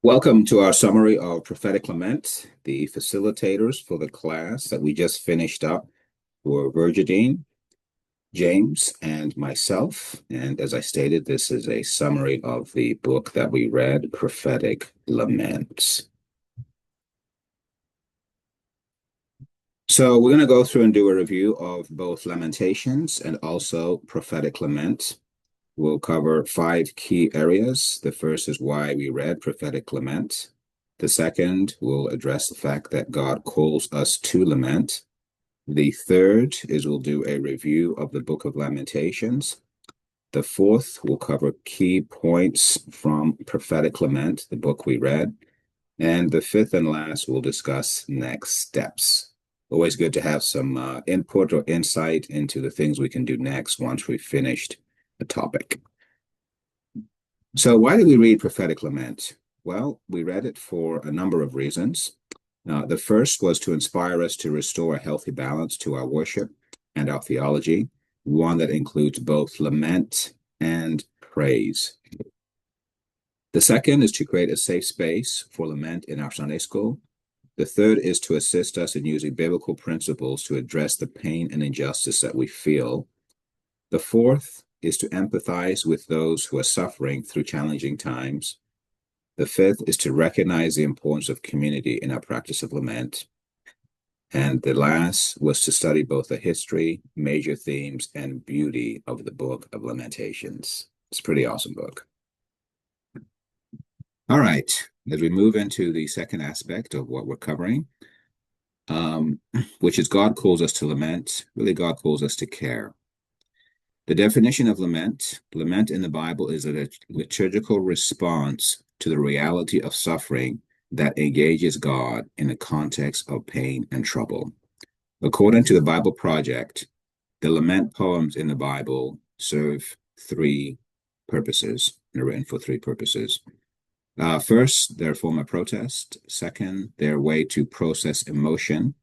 Welcome to our summary of Prophetic Lament. The facilitators for the class that we just finished up were Virgidine, James, and myself. And as I stated, this is a summary of the book that we read, Prophetic Lament. So we're going to go through and do a review of both Lamentations and also Prophetic Lament. We'll cover five key areas. The first is why we read Prophetic Lament. The second will address the fact that God calls us to lament. The third is we'll do a review of the book of Lamentations. The fourth will cover key points from Prophetic Lament, the book we read. And the fifth and last, we'll discuss next steps. Always good to have some input or insight into the things we can do next once we've finished the topic. So, why did we read Prophetic Lament? Well, we read it for a number of reasons. The first was to inspire us to restore a healthy balance to our worship and our theology, one that includes both lament and praise. The second is to create a safe space for lament in our Sunday school. The third is to assist us in using biblical principles to address the pain and injustice that we feel. The fourth is to empathize with those who are suffering through challenging times. The fifth is to recognize the importance of community in our practice of lament. And the last was to study both the history, major themes, and beauty of the book of Lamentations. It's a pretty awesome book. All right, as we move into the second aspect of what we're covering, um, which is God calls us to lament. Really, God calls us to care. The definition of lament in the Bible is a liturgical response to the reality of suffering that engages God in the context of pain and trouble. According to the Bible Project, the lament poems in the Bible serve three purposes. They're written for three purposes. First, they're a form of protest. Second, they're a way to process emotion.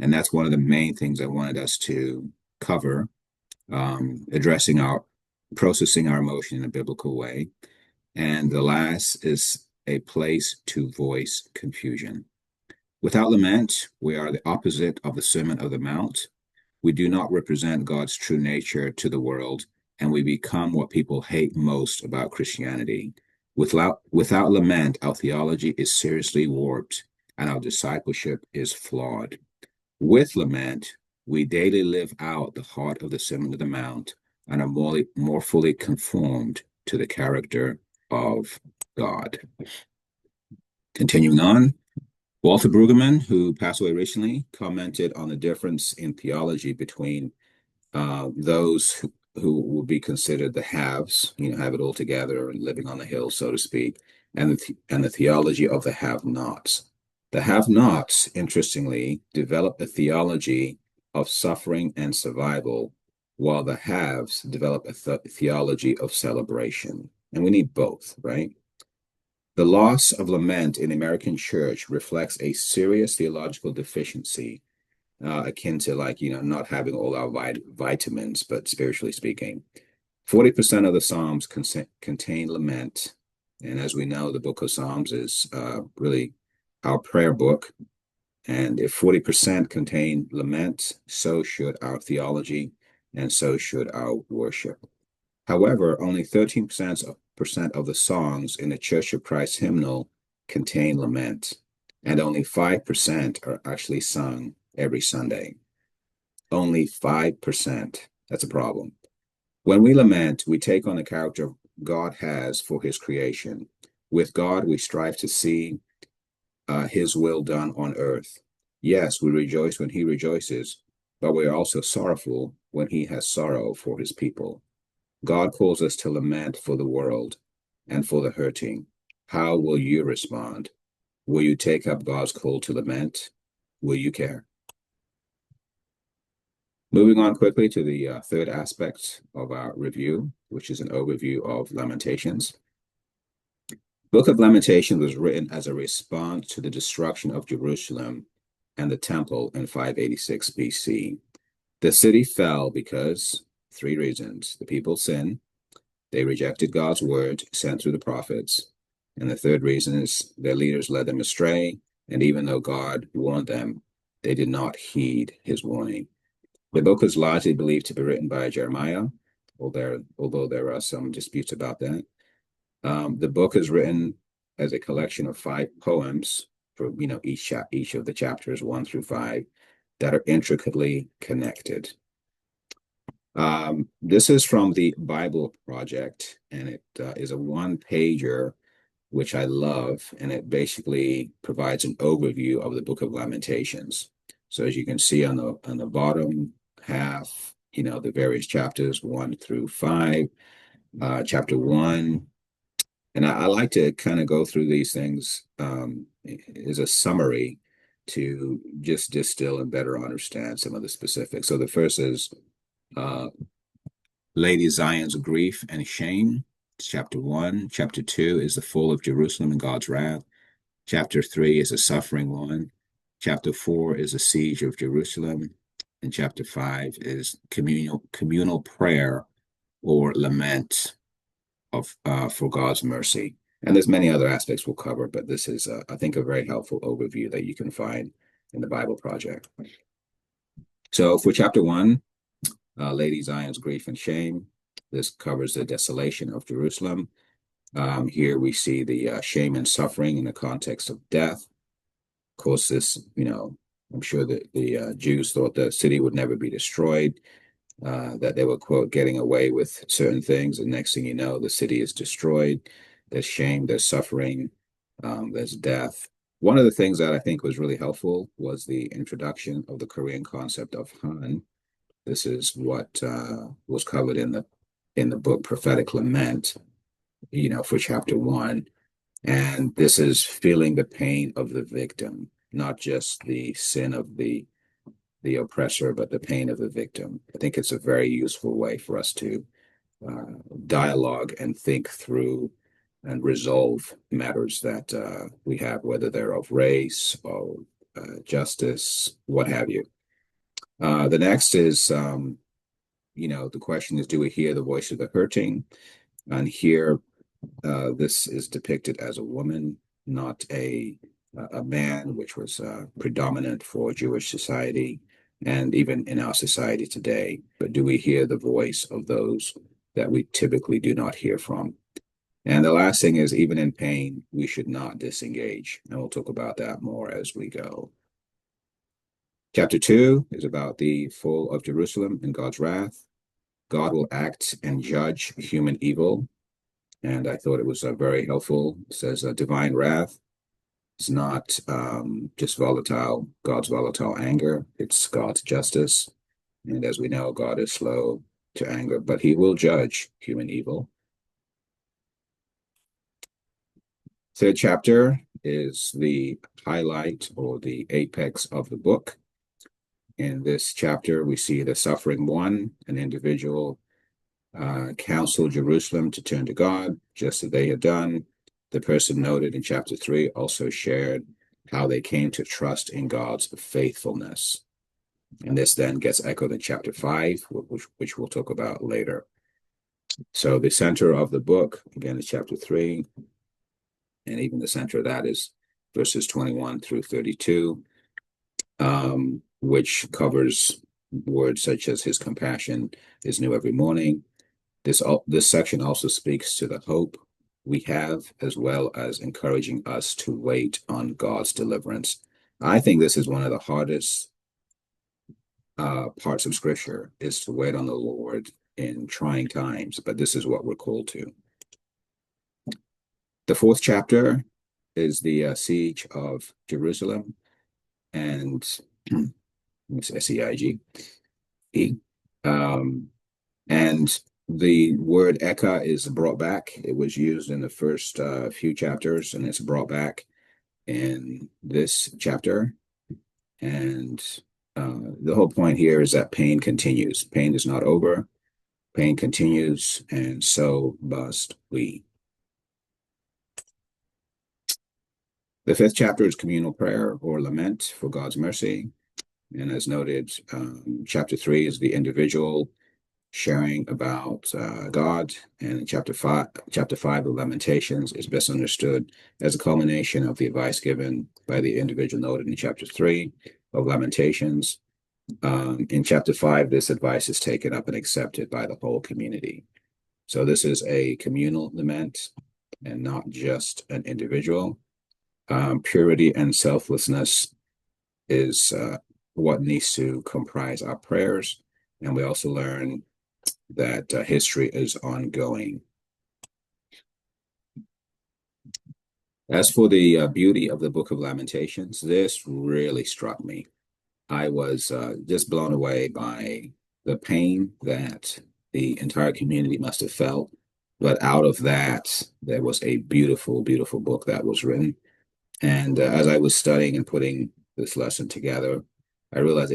And that's one of the main things I wanted us to cover, addressing our processing our emotion in a biblical way. And the last is a place to voice confusion. Without lament, we are the opposite of the Sermon of the Mount. We do not represent God's true nature to the world, and we become what people hate most about Christianity. Without lament, our theology is seriously warped, and our discipleship is flawed. With lament, we daily live out the heart of the Sermon of the Mount and are more fully conformed to the character of God. Continuing on, Walter Brueggemann, who passed away recently, commented on the difference in theology between those who would be considered the haves, have it all together and living on the hill, so to speak, and the theology of the have-nots. The have-nots, interestingly, develop a theology of suffering and survival, while the haves develop a theology of celebration. And we need both, right? The loss of lament in the American church reflects a serious theological deficiency, akin to not having all our vitamins, but spiritually speaking. 40% of the Psalms contain lament. And as we know, the book of Psalms is really our prayer book. And if 40% contain lament, so should our theology, and so should our worship. However, only 13% of the songs in the Church of Christ hymnal contain lament, and only 5% are actually sung every Sunday. Only 5%. That's a problem. When we lament, we take on the character God has for his creation. With God, we strive to see his will done on earth. Yes, we rejoice when he rejoices, but we are also sorrowful when he has sorrow for his people. God calls us to lament for the world and for the hurting. How will you respond? Will you take up God's call to lament? Will you care? Moving on quickly to the third aspect of our review, which is an overview of Lamentations. Book of Lamentations was written as a response to the destruction of Jerusalem and the temple in 586 BC. The city fell because three reasons. The people sinned, they rejected God's word sent through the prophets, And the third reason is their leaders led them astray. And even though God warned them, they did not heed his warning. The book is largely believed to be written by Jeremiah, although there are some disputes about that. The book is written as a collection of 5 poems for each of the chapters 1 through 5 that are intricately connected. This is from the Bible Project, and it is a one-pager, which I love, and it basically provides an overview of the Book of Lamentations. So as you can see on the bottom half, the various chapters 1 through 5. Chapter 1, and I like to kind of go through these things as a summary to just distill and better understand some of the specifics. So the first is uh, Lady Zion's grief and shame. It's chapter 1. Chapter 2 is the fall of Jerusalem and God's wrath. Chapter 3 is a suffering one. Chapter 4 is a siege of Jerusalem. And chapter 5 is communal prayer or lament for God's mercy. And there's many other aspects we'll cover, but this is, I think, a very helpful overview that you can find in the Bible Project. So for chapter 1, Lady Zion's grief and shame, this covers the desolation of Jerusalem. Here we see the shame and suffering in the context of death. Of course, I'm sure that the Jews thought the city would never be destroyed, that they were, quote, getting away with certain things. And next thing you know, the city is destroyed. There's shame, there's suffering, there's death. One of the things that I think was really helpful was the introduction of the Korean concept of Han. This is what was covered in the book Prophetic Lament, for chapter 1. And this is feeling the pain of the victim, not just the sin of the oppressor, but the pain of the victim. I think it's a very useful way for us to dialogue and think through and resolve matters that we have, whether they're of race or justice, what have you. The next is, the question is, do we hear the voice of the hurting? And here, this is depicted as a woman, not a man, which was predominant for Jewish society and even in our society today. But do we hear the voice of those that we typically do not hear from? And the last thing is, even in pain, we should not disengage. And we'll talk about that more as we go. Chapter 2 is about the fall of Jerusalem and God's wrath. God will act and judge human evil. And I thought it was very helpful. It says divine wrath is not just God's volatile anger. It's God's justice. And as we know, God is slow to anger, but he will judge human evil. Third chapter is the highlight or the apex of the book. In this chapter, we see the suffering one, an individual counsel Jerusalem to turn to God, just as they had done. The person noted in chapter 3 also shared how they came to trust in God's faithfulness. And this then gets echoed in chapter 5, which we'll talk about later. So the center of the book, again, is chapter 3. And even the center of that is verses 21 through 32, which covers words such as his compassion is new every morning. This section also speaks to the hope we have, as well as encouraging us to wait on God's deliverance. I think this is one of the hardest parts of Scripture, is to wait on the Lord in trying times, but this is what we're called to. The fourth chapter is the siege of Jerusalem, and SEIG. And the word Eka is brought back. It was used in the first few chapters, and it's brought back in this chapter. And the whole point here is that pain continues. Pain is not over. Pain continues, and so must we. The fifth chapter is communal prayer or lament for God's mercy. And as noted, chapter 3 is the individual sharing about God. And in chapter 5 of Lamentations is best understood as a culmination of the advice given by the individual noted in chapter 3 of Lamentations. In chapter 5, this advice is taken up and accepted by the whole community. So this is a communal lament and not just an individual. Purity and selflessness is what needs to comprise our prayers. And we also learn that history is ongoing. As for the beauty of the Book of Lamentations, this really struck me. I was just blown away by the pain that the entire community must have felt. But out of that, there was a beautiful, beautiful book that was written. And as I was studying and putting this lesson together, I realized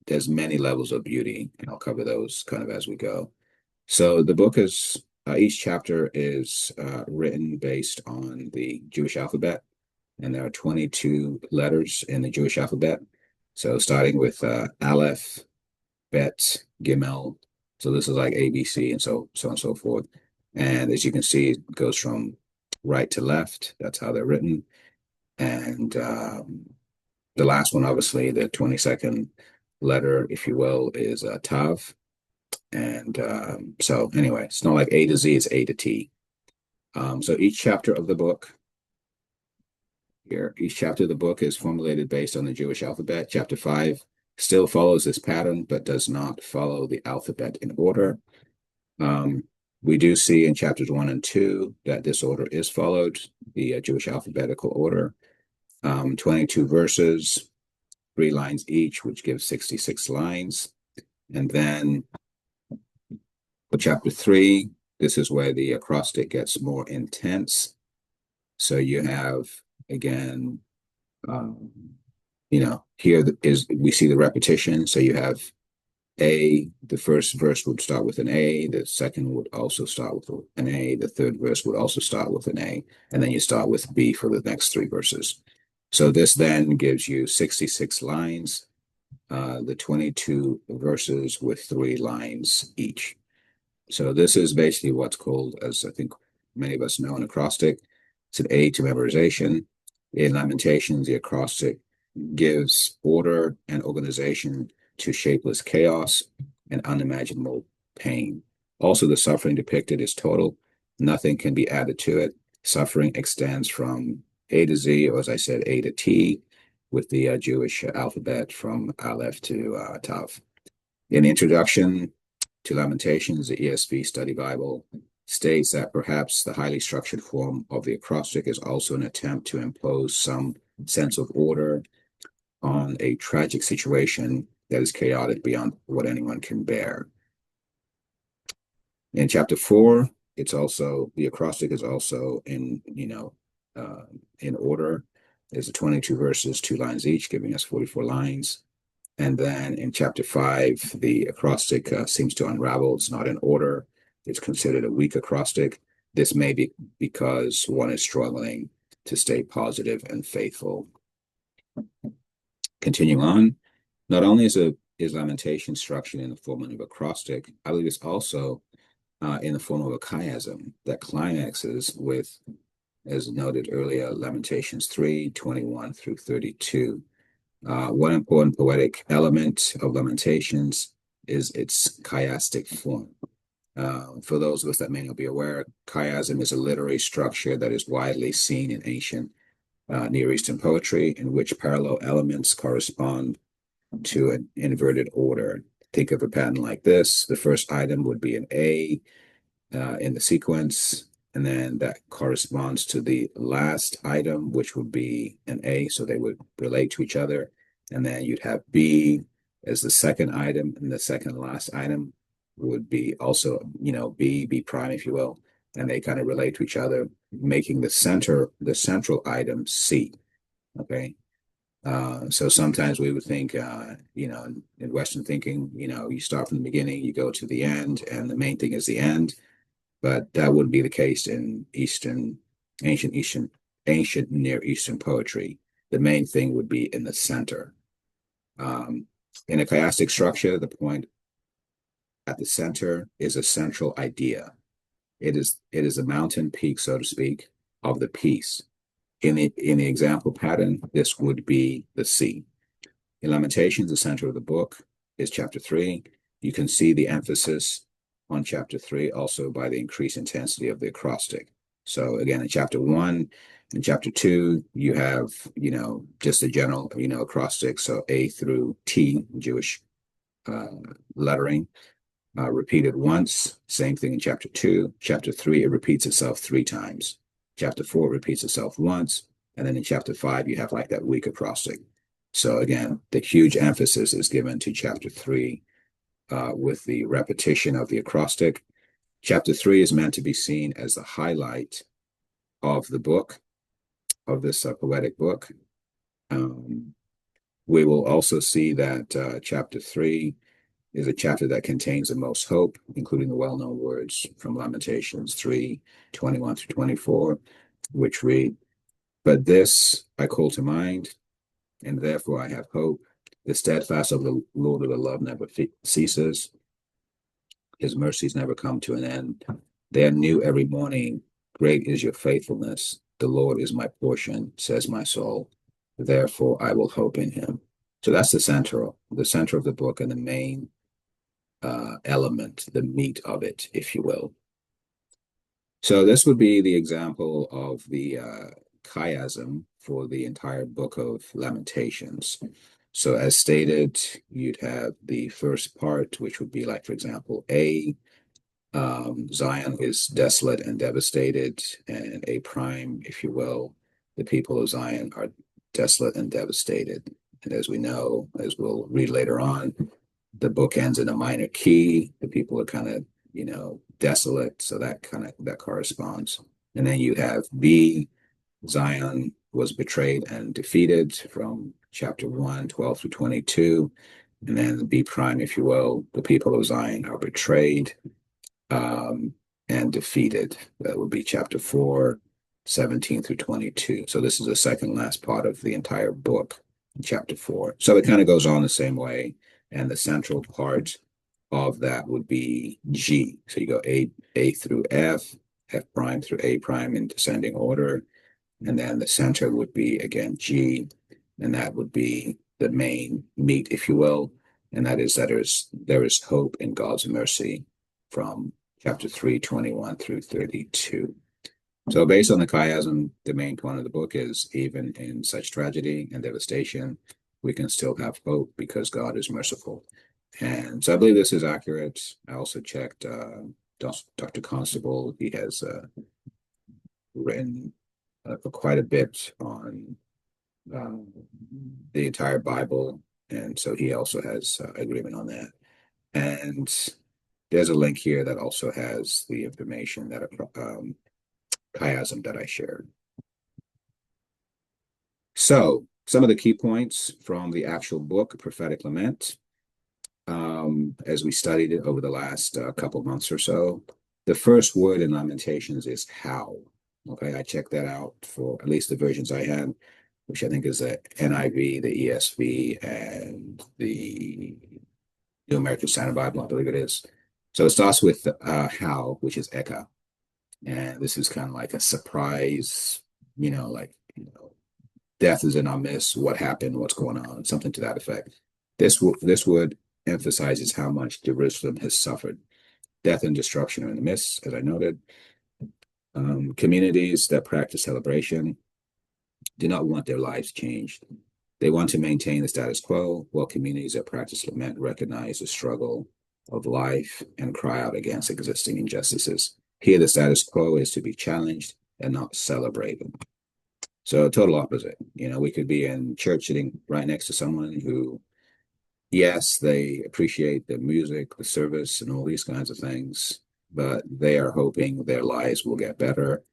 there's many levels of beauty, and I'll cover those kind of as we go. So the book is, each chapter is written based on the Jewish alphabet, and there are 22 letters in the Jewish alphabet. So starting with Aleph, Bet, Gimel. So this is like ABC and so on and so forth. And as you can see, it goes from right to left. That's how they're written. And the last one, obviously, the 22nd letter, if you will, is Tav. And so anyway, it's not like A to Z, it's A to T. So each chapter of the book here, each chapter of the book is formulated based on the Jewish alphabet. Chapter 5 still follows this pattern, but does not follow the alphabet in order. We do see in chapters 1 and 2 that this order is followed, the Jewish alphabetical order. 22 verses, 3 lines each, which gives 66 lines. And then for chapter 3, this is where the acrostic gets more intense. So you have, again, here we see the repetition. So you have A, the first verse would start with an A, the second would also start with an A, the third verse would also start with an A, and then you start with B for the next 3 verses. So this then gives you 66 lines, the 22 verses with 3 lines each. So this is basically what's called, as I think many of us know, an acrostic. It's an aid to memorization. In Lamentations, the acrostic gives order and organization to shapeless chaos and unimaginable pain. Also, the suffering depicted is total. Nothing can be added to it. Suffering extends from A to Z, or as I said, A to T, with the Jewish alphabet from Aleph to Tav. In the introduction to Lamentations, the ESV Study Bible states that perhaps the highly structured form of the acrostic is also an attempt to impose some sense of order on a tragic situation that is chaotic beyond what anyone can bear. In chapter 4, the acrostic is also in order. There's 22 verses, 2 lines each, giving us 44 lines. And then in chapter 5, the acrostic seems to unravel. It's not in order. It's considered a weak acrostic. This may be because one is struggling to stay positive and faithful. Continuing on, not only is Lamentation structured in the form of an acrostic, I believe it's also in the form of a chiasm that climaxes with, as noted earlier, Lamentations 3:21 through 32. One important poetic element of Lamentations is its chiastic form. For those of us that may not be aware, chiasm is a literary structure that is widely seen in ancient Near Eastern poetry, in which parallel elements correspond to an inverted order. Think of a pattern like this. The first item would be an A in the sequence, and then that corresponds to the last item, which would be an A, so they would relate to each other. And then you'd have B as the second item, and the second last item would be also, B prime, if you will, and they kind of relate to each other, making the central item C. Okay. So sometimes we would think, in Western thinking, you start from the beginning, you go to the end, and the main thing is the end. But that wouldn't be the case in ancient Near Eastern poetry. The main thing would be in the center. In a chiastic structure, the point At the center is a central idea. It is a mountain peak, so to speak, of the piece. In the example pattern, this would be the sea. In Lamentations, the center of the book is chapter 3. You can see the emphasis on chapter 3 also by the increased intensity of the acrostic. So again, in chapter 1 and chapter 2, you have, just a general, acrostic. So A through T, Jewish uh, lettering, repeated once. Same thing in chapter 2. Chapter 3, it repeats itself 3 times. Chapter 4 repeats itself once. And then in chapter 5, you have like that weak acrostic. So again, the huge emphasis is given to chapter 3 with the repetition of the acrostic. Chapter 3 is meant to be seen as the highlight of the book, of this poetic book. Um, we will also see that chapter 3 is a chapter that contains the most hope, including the well-known words from Lamentations 3:21 through 24, which read, "But this I call to mind, and therefore I have hope. The steadfast of the Lord of the love never ceases. His mercies never come to an end. They are new every morning. Great is your faithfulness. The Lord is my portion, says my soul. Therefore I will hope in him." So that's the center of the book and the main element, the meat of it, if you will. So this would be the example of the chiasm for the entire book of Lamentations. So as stated, you'd have the first part, which would be like, for example, A, Zion is desolate and devastated, and A prime, if you will, the people of Zion are desolate and devastated. And as we know, as we'll read later on, the book ends in a minor key. The people are kind of, desolate. So that corresponds. And then you have B, Zion was betrayed and defeated from chapter 1, 12 through 22. And then B prime, if you will, the people of Zion are betrayed and defeated. That would be chapter 4, 17 through 22. So this is the second last part of the entire book, chapter 4. So it kind of goes on the same way. And the central part of that would be G. So you go A through F, F prime through A prime in descending order. And then the center would be again G, and that would be the main meat, if you will. And that is that there is hope in God's mercy from chapter 3, 21 through 32. So based on the chiasm, the main point of the book is even in such tragedy and devastation, we can still have hope because God is merciful. And so I believe this is accurate. I also checked Dr. Constable. He has written quite a bit on um, the entire Bible. And so he also has agreement on that. And there's a link here that also has the information that chiasm that I shared. So some of the key points from the actual book, Prophetic Lament, as we studied it over the last couple months or so. The first word in Lamentations is how. Okay, I checked that out for at least the versions I had, which I think is the NIV, the ESV, and the New American Standard Bible, I believe it is. So it starts with how, which is Eka. And this is kind of like a surprise, death is in our midst, what happened, what's going on, something to that effect. This word emphasizes how much Jerusalem has suffered. Death and destruction are in the midst, as I noted. Communities that practice celebration do not want their lives changed. They want to maintain the status quo, while communities that practice lament recognize the struggle of life and cry out against existing injustices. Here, the status quo is to be challenged and not celebrated. So, total opposite. We could be in church sitting right next to someone who, yes, they appreciate the music, the service, and all these kinds of things, but they are hoping their lives will get better.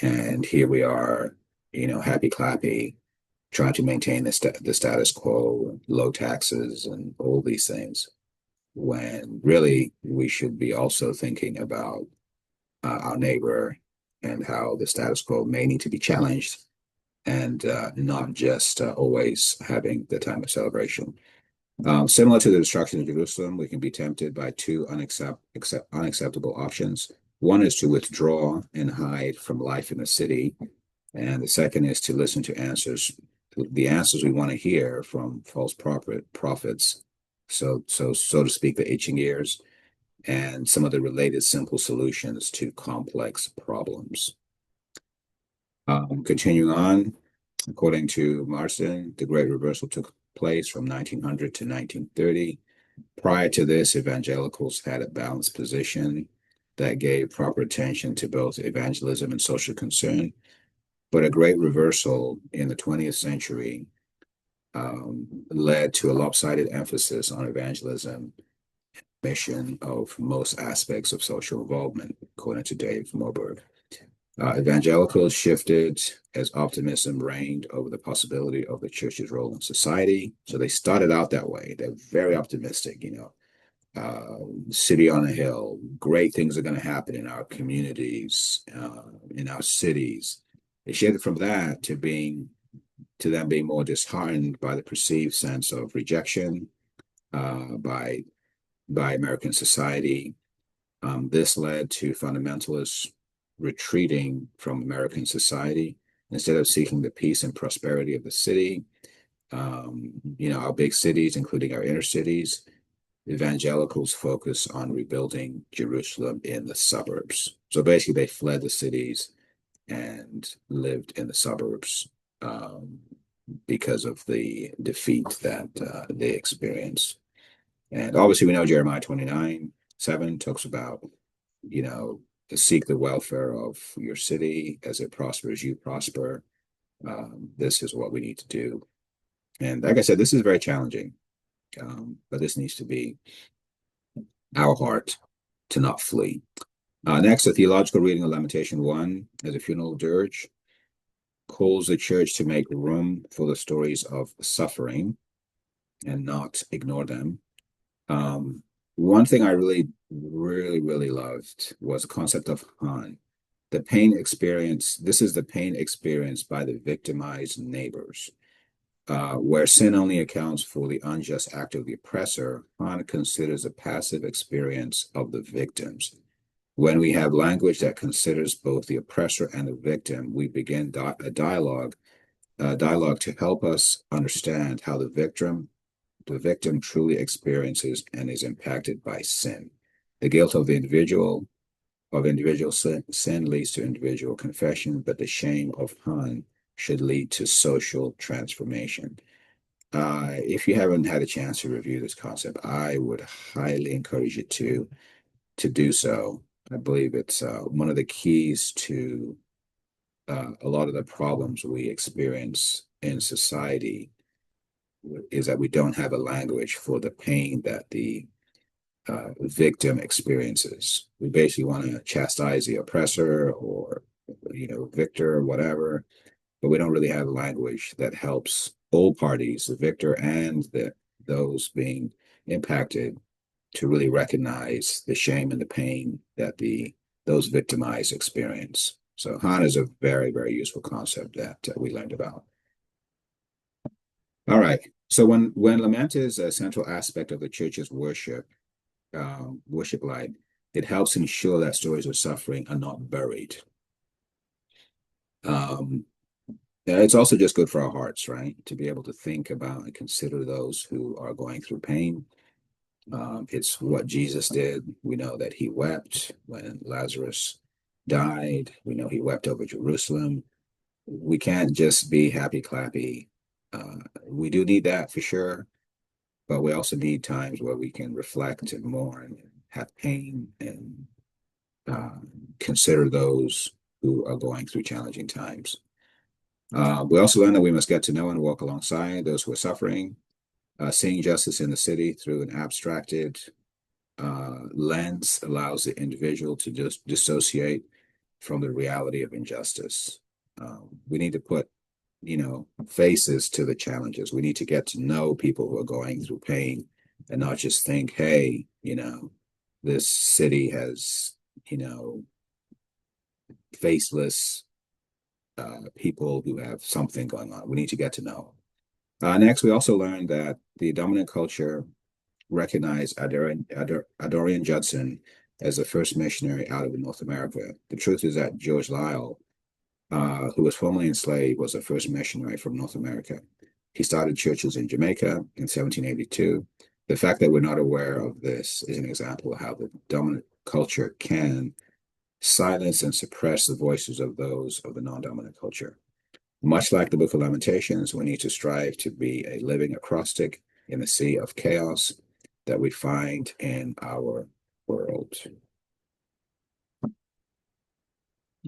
And here we are, happy clappy, trying to maintain the status quo, low taxes, and all these things, when really we should be also thinking about our neighbor and how the status quo may need to be challenged and not just always having the time of celebration. Similar to the destruction of Jerusalem, we can be tempted by two unacceptable options. One is to withdraw and hide from life in the city, and the second is to listen to the answers we want to hear from false prophets. So to speak, the itching ears, and some of the related simple solutions to complex problems. Continuing on, according to Marston, the Great Reversal took place from 1900 to 1930. Prior to this, evangelicals had a balanced position that gave proper attention to both evangelism and social concern. But a great reversal in the 20th century led to a lopsided emphasis on evangelism, mission of most aspects of social involvement, according to Dave Moberg. Evangelicals shifted as optimism reigned over the possibility of the church's role in society. So they started out that way. They're very optimistic, city on a hill, great things are going to happen in our communities, in our cities. They shifted from that to them being more disheartened by the perceived sense of rejection uh, by by American society. This led to fundamentalists retreating from American society instead of seeking the peace and prosperity of the city. Our big cities, including our inner cities, evangelicals focus on rebuilding Jerusalem in the suburbs. So basically, they fled the cities and lived in the suburbs because of the defeat that they experienced. And obviously, we know Jeremiah 29:7 talks about, you know, to seek the welfare of your city as it prospers, you prosper. This is what we need to do. And like I said, this is very challenging, but this needs to be our heart to not flee. Next, a theological reading of Lamentation 1 as a funeral dirge calls the church to make room for the stories of suffering and not ignore them. One thing I really, really, really loved was the concept of Han. The pain experience, this is the pain experienced by the victimized neighbors. Where sin only accounts for the unjust act of the oppressor, Han considers a passive experience of the victims. When we have language that considers both the oppressor and the victim, we begin a dialogue to help us understand how the victim truly experiences and is impacted by sin. The guilt of individual sin leads to individual confession, but the shame of Han should lead to social transformation. If you haven't had a chance to review this concept, I would highly encourage you to do so. I believe it's one of the keys to a lot of the problems we experience in society is that we don't have a language for the pain that the victim experiences. We basically want to chastise the oppressor or, victor or whatever, but we don't really have language that helps all parties, the victor and those being impacted, to really recognize the shame and the pain that those victimized experience. So Han is a very, very useful concept that we learned about. All right. So when lament is a central aspect of the church's worship life, it helps ensure that stories of suffering are not buried. Um, it's also just good for our hearts, right? To be able to think about and consider those who are going through pain. It's what Jesus did. We know that he wept when Lazarus died. We know he wept over Jerusalem. We can't just be happy clappy. We do need that for sure, but we also need times where we can reflect and mourn and have pain and uh, consider those who are going through challenging times. We also learn that we must get to know and walk alongside those who are suffering, seeing justice in the city through an abstracted lens allows the individual to just dissociate from the reality of injustice. We need to put, faces to the challenges. We need to get to know people who are going through pain and not just think, hey, this city has, faceless people who have something going on. We need to get to know. Next, we also learned that the dominant culture recognized Adorian Judson as the first missionary out of North America. The truth is that George Liele, who was formerly enslaved, was the first missionary from North America. He started churches in Jamaica in 1782. The fact that we're not aware of this is an example of how the dominant culture can silence and suppress the voices of those of the non-dominant culture. Much like the Book of Lamentations, we need to strive to be a living acrostic in the sea of chaos that we find in our world.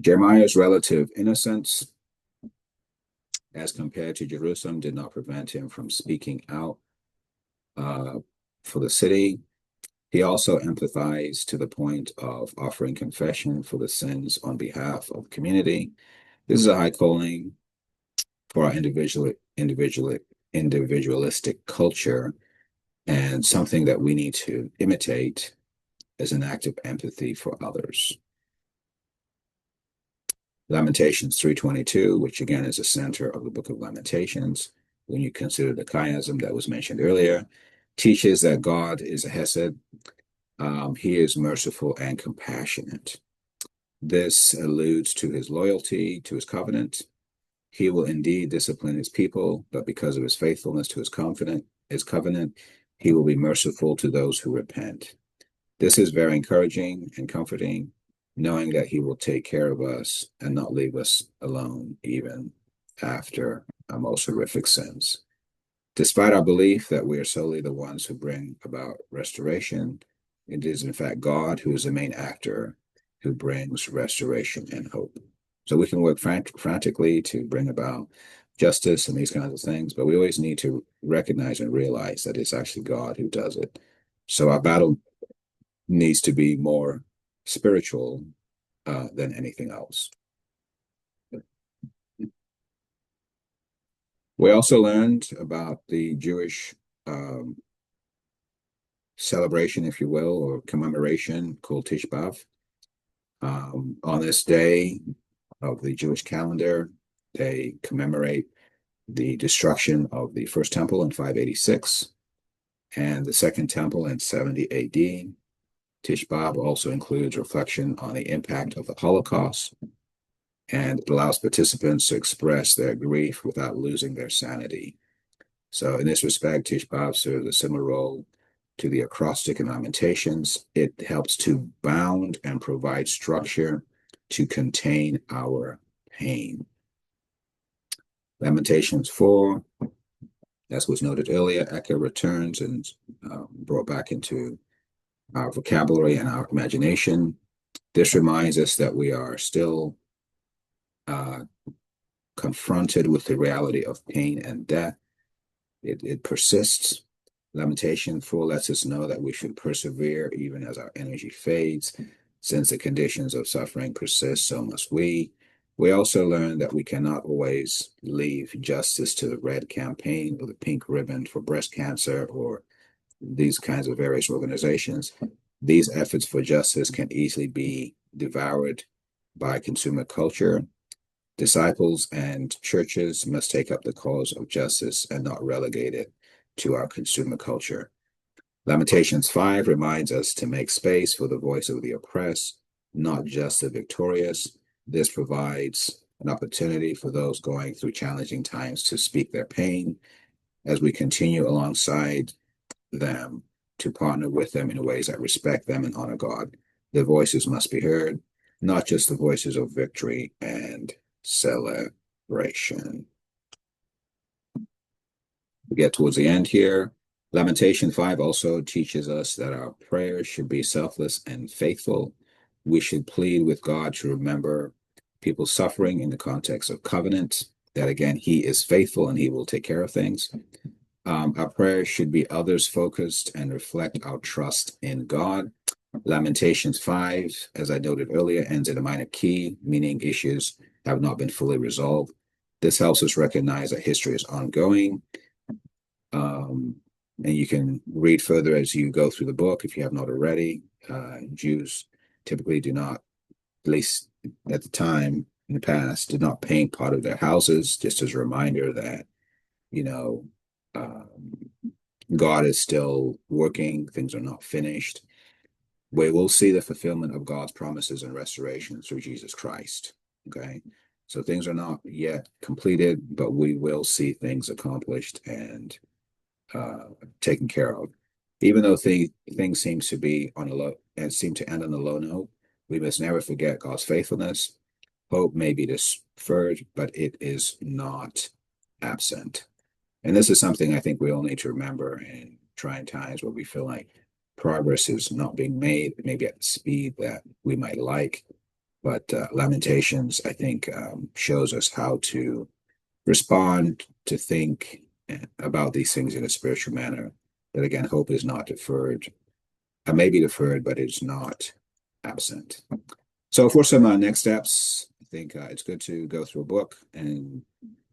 Jeremiah's relative innocence, as compared to Jerusalem, did not prevent him from speaking out uh, for the city. He also empathized to the point of offering confession for the sins on behalf of the community. This is a high calling for our individualistic culture, and something that we need to imitate as an act of empathy for others. Lamentations 3:22, which again is the center of the book of Lamentations, when you consider the chiasm that was mentioned earlier, teaches that God is a hesed. He is merciful and compassionate. This alludes to his loyalty to his covenant. He will indeed discipline his people, but because of his faithfulness to his covenant, he will be merciful to those who repent. This is very encouraging and comforting, knowing that he will take care of us and not leave us alone, even after our most horrific sins. Despite our belief that we are solely the ones who bring about restoration, it is in fact God who is the main actor who brings restoration and hope. So we can work frantically to bring about justice and these kinds of things, but we always need to recognize and realize that it's actually God who does it. So our battle needs to be more spiritual than anything else. We also learned about the Jewish celebration, if you will, or commemoration called Tish B'Av. On this day of the Jewish calendar, they commemorate the destruction of the first temple in 586 and the second temple in 70 AD. Tish B'Av also includes reflection on the impact of the Holocaust and allows participants to express their grief without losing their sanity. So, in this respect, Tish B'Av serves a similar role to the acrostic in Lamentations. It helps to bound and provide structure to contain our pain. Lamentations 4, as was noted earlier, echo returns and brought back into our vocabulary and our imagination. This reminds us that we are still confronted with the reality of pain and death. It persists. Lamentation 4 lets us know that we should persevere even as our energy fades. Since the conditions of suffering persist, so must we. We also learn that we cannot always leave justice to the Red Campaign or the Pink Ribbon for breast cancer or these kinds of various organizations. These efforts for justice can easily be devoured by consumer culture. Disciples and churches must take up the cause of justice and not relegate it to our consumer culture. Lamentations 5 reminds us to make space for the voice of the oppressed, not just the victorious. This provides an opportunity for those going through challenging times to speak their pain as we continue alongside them to partner with them in ways that respect them and honor God. Their voices must be heard, not just the voices of victory and celebration. We get towards the end here. Lamentation 5 also teaches us that our prayers should be selfless and faithful. We should plead with God to remember people suffering in the context of covenant, that again, He is faithful and He will take care of things. Our prayers should be others focused and reflect our trust in God. Lamentations 5, as I noted earlier, ends in a minor key, meaning issues have not been fully resolved. This helps us recognize that history is ongoing. And you can read further as you go through the book if you have not already. Jews typically do not, at least at the time in the past, did not paint part of their houses, just as a reminder that, you know, Um, God is still working, things are not finished. We will see the fulfillment of God's promises and restoration through Jesus Christ. Okay. So things are not yet completed, but we will see things accomplished and uh, taken care of. Even though things seem to be on a low and seem to end on a low note, we must never forget God's faithfulness. Hope may be deferred, but it is not absent. And this is something I think we all need to remember in trying times where we feel like progress is not being made, maybe at the speed that we might like. But Lamentations, I think, shows us how to respond, to think about these things in a spiritual manner. That again, hope is not deferred. It may be deferred, but it's not absent. So for some next steps, I think it's good to go through a book and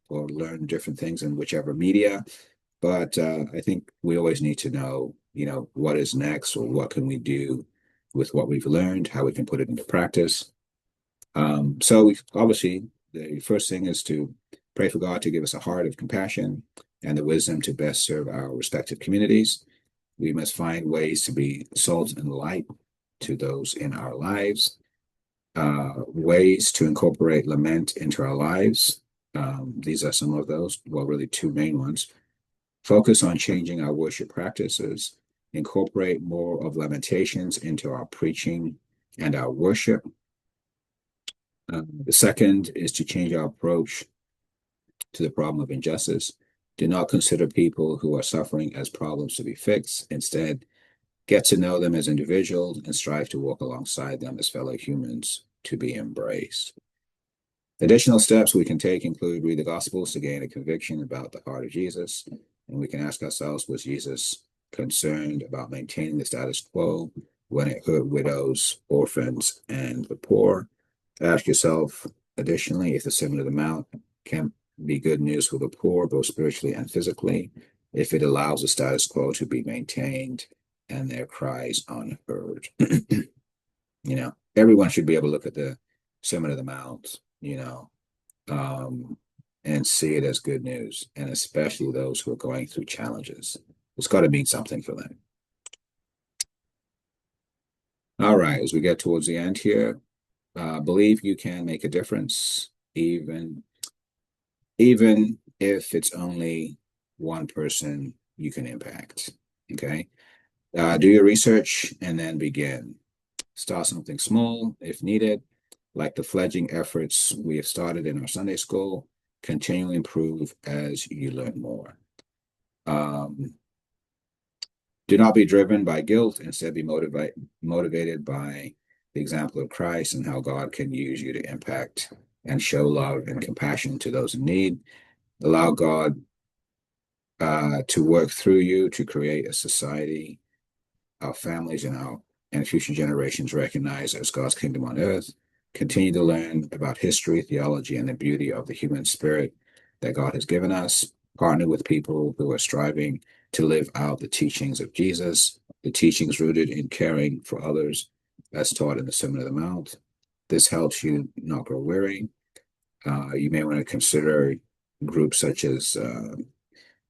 or learn different things in whichever media. But I think we always need to know, what is next or what can we do with what we've learned, how we can put it into practice. Obviously, the first thing is to pray for God to give us a heart of compassion and the wisdom to best serve our respective communities. We must find ways to be salt and light to those in our lives, ways to incorporate lament into our lives. These are some of those, well, really two main ones. Focus on changing our worship practices, incorporate more of Lamentations into our preaching and our worship. The second is to change our approach to the problem of injustice. Do not consider people who are suffering as problems to be fixed. Instead, get to know them as individuals and strive to walk alongside them as fellow humans to be embraced. Additional steps we can take include read the Gospels to gain a conviction about the heart of Jesus. And we can ask ourselves, was Jesus concerned about maintaining the status quo when it hurt widows, orphans, and the poor? Ask yourself, additionally, if the Sermon on the Mount can be good news for the poor, both spiritually and physically, if it allows the status quo to be maintained and their cries unheard. Everyone should be able to look at the Sermon on the Mount, um, and see it as good news, and especially those who are going through challenges. It's got to mean something for them. All right, as we get towards the end here, believe you can make a difference, even if it's only one person you can impact. Okay, do your research and then begin. Start something small if needed, like the fledgling efforts we have started in our Sunday school. Continually improve as you learn more. Do not be driven by guilt, instead be motivated by the example of Christ and how God can use you to impact and show love and compassion to those in need. Allow God to work through you to create a society our families and future generations recognize as God's kingdom on earth. Continue to learn about history, theology, and the beauty of the human spirit that God has given us. Partner with people who are striving to live out the teachings of Jesus, the teachings rooted in caring for others, as taught in the Sermon on the Mount. This helps you not grow weary. You may want to consider groups such as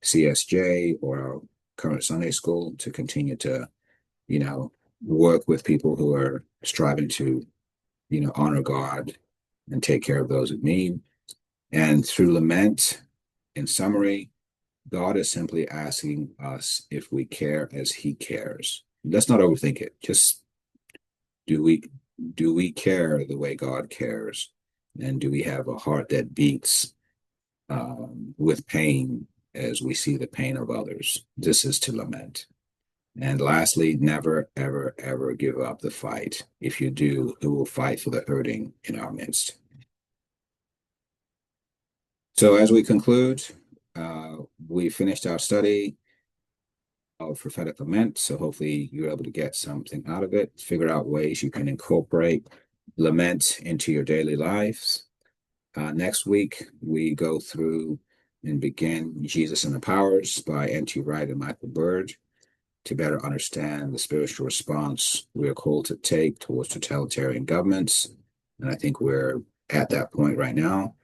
CSJ or our current Sunday school to continue to work with people who are striving to, honor God and take care of those in need. And through lament, in summary, God is simply asking us if we care as He cares. Let's not overthink it. Just do we care the way God cares, and do we have a heart that beats with pain as we see the pain of others? This is to lament. And lastly, never, ever, ever give up the fight. If you do, it will fight for the hurting in our midst. So as we conclude, we finished our study of prophetic lament. So hopefully you're able to get something out of it, figure out ways you can incorporate lament into your daily lives. Next week, we go through and begin Jesus and the Powers by N.T. Wright and Michael Bird, to better understand the spiritual response we are called to take towards totalitarian governments. And I think we're at that point right now.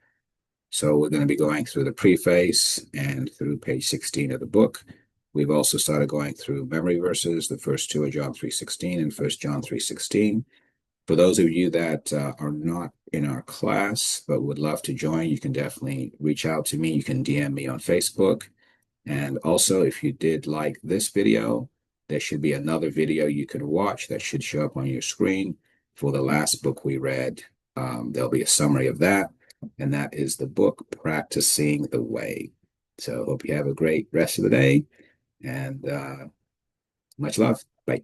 So we're going to be going through the preface and through page 16 of the book. We've also started going through memory verses. The first two are John 3:16 and 1 John 3:16. For those of you that are not in our class but would love to join, you can definitely reach out to me. You can DM me on Facebook. And also, if you did like this video, there should be another video you could watch that should show up on your screen for the last book we read. There'll be a summary of that, and that is the book Practicing the Way. So hope you have a great rest of the day, and much love. Bye.